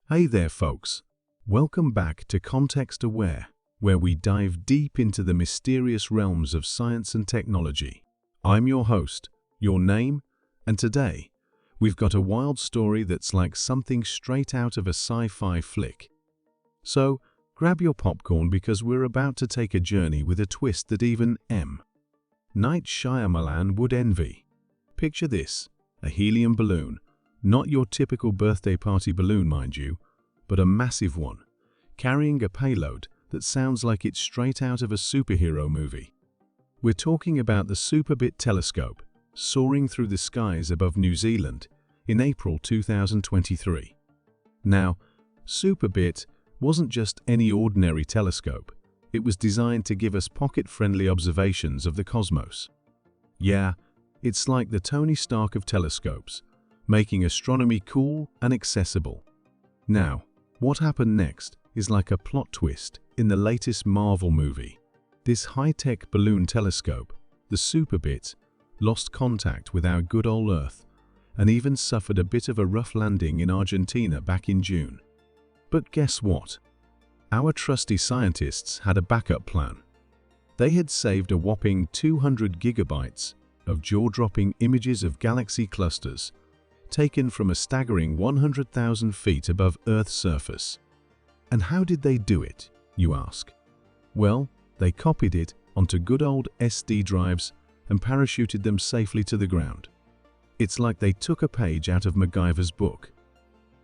Hey there, folks. Welcome back to Context Aware, where we dive deep into the mysterious realms of science and technology. I'm your host, your name, and today, we've got a wild story that's like something straight out of a sci-fi flick. So, grab your popcorn because we're about to take a journey with a twist that even Night Shyamalan would envy. Picture this, a helium balloon. Not your typical birthday party balloon, mind you, but a massive one, carrying a payload that sounds like it's straight out of a superhero movie. We're talking about the SuperBIT telescope, soaring through the skies above New Zealand in April 2023. Now, SuperBIT wasn't just any ordinary telescope. It was designed to give us pocket-friendly observations of the cosmos. Yeah, it's like the Tony Stark of telescopes, making astronomy cool and accessible. Now, what happened next is like a plot twist in the latest Marvel movie. This high-tech balloon telescope, the SuperBIT, lost contact with our good old Earth and even suffered a bit of a rough landing in Argentina back in June. But guess what? Our trusty scientists had a backup plan. They had saved a whopping 200 gigabytes of jaw-dropping images of galaxy clusters taken from a staggering 100,000 feet above Earth's surface. And how did they do it, you ask? Well, they copied it onto good old SD drives and parachuted them safely to the ground. It's like they took a page out of MacGyver's book.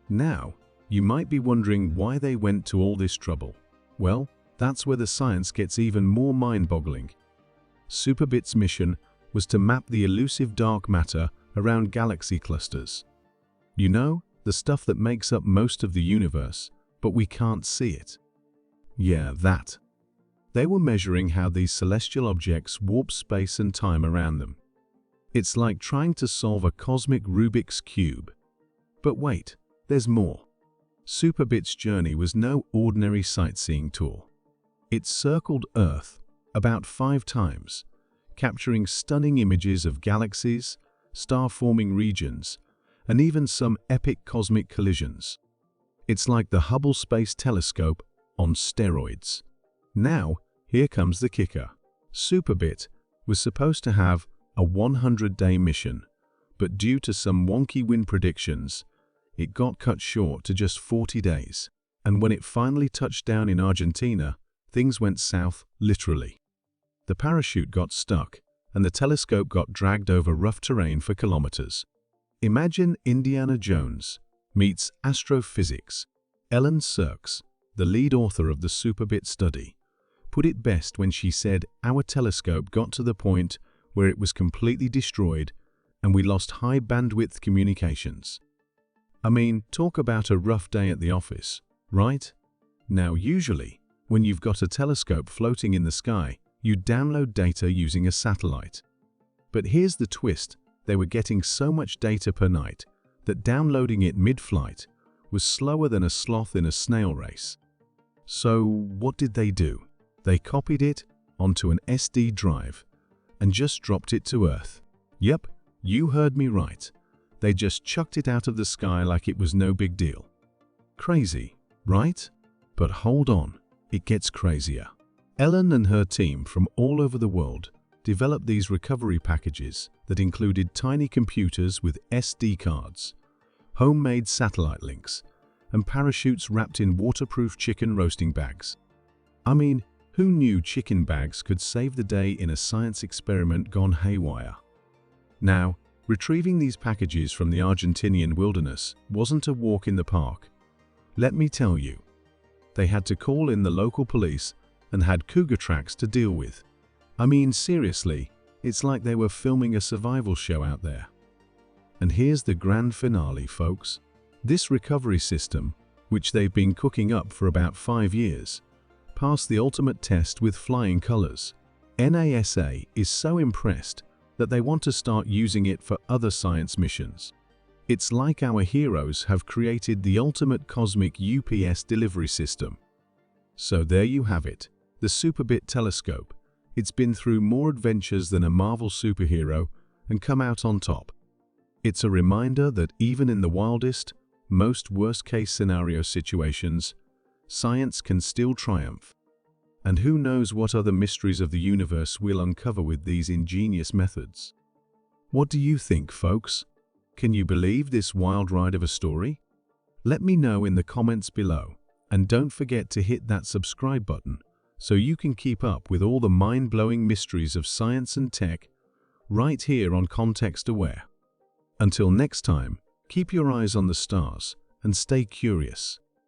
Now, you might be wondering why they went to all this trouble. Well, that's where the science gets even more mind-boggling. SuperBIT's mission was to map the elusive dark matter around galaxy clusters. You know, the stuff that makes up most of the universe, but we can't see it. Yeah, that. They were measuring how these celestial objects warp space and time around them. It's like trying to solve a cosmic Rubik's Cube. But wait, there's more. SuperBIT's journey was no ordinary sightseeing tour. It circled Earth about 5 times, capturing stunning images of galaxies, star-forming regions, and even some epic cosmic collisions. It's like the Hubble Space Telescope on steroids. Now, here comes the kicker. SuperBIT was supposed to have a 100-day mission, but due to some wonky wind predictions, it got cut short to just 40 days. And when it finally touched down in Argentina, things went south, literally. The parachute got stuck, and the telescope got dragged over rough terrain for kilometers. Imagine Indiana Jones meets Astrophysics. Ellen Sirks, the lead author of the SuperBIT study, put it best when she said our telescope got to the point where it was completely destroyed and we lost high-bandwidth communications. I mean, talk about a rough day at the office, right? Now, usually, when you've got a telescope floating in the sky, you download data using a satellite. But here's the twist. They were getting so much data per night that downloading it mid-flight was slower than a sloth in a snail race. So what did they do? They copied it onto an SD drive and just dropped it to Earth. Yep, you heard me right. They just chucked it out of the sky like it was no big deal. Crazy, right? But hold on, it gets crazier. Ellen and her team from all over the world developed these recovery packages that included tiny computers with SD cards, homemade satellite links, and parachutes wrapped in waterproof chicken roasting bags. I mean, who knew chicken bags could save the day in a science experiment gone haywire? Now, retrieving these packages from the Argentinian wilderness wasn't a walk in the park. Let me tell you, they had to call in the local police and had cougar tracks to deal with. I mean, seriously, it's like they were filming a survival show out there. And here's the grand finale, folks. This recovery system, which they've been cooking up for about 5 years, passed the ultimate test with flying colors. NASA is so impressed that they want to start using it for other science missions. It's like our heroes have created the ultimate cosmic UPS delivery system. So there you have it. The SuperBIT telescope. It's been through more adventures than a Marvel superhero and come out on top. It's a reminder that even in the wildest, most worst-case scenario situations, science can still triumph. And who knows what other mysteries of the universe we'll uncover with these ingenious methods. What do you think, folks? Can you believe this wild ride of a story? Let me know in the comments below, and don't forget to hit that subscribe button so you can keep up with all the mind-blowing mysteries of science and tech right here on Context Aware. Until next time, keep your eyes on the stars and stay curious.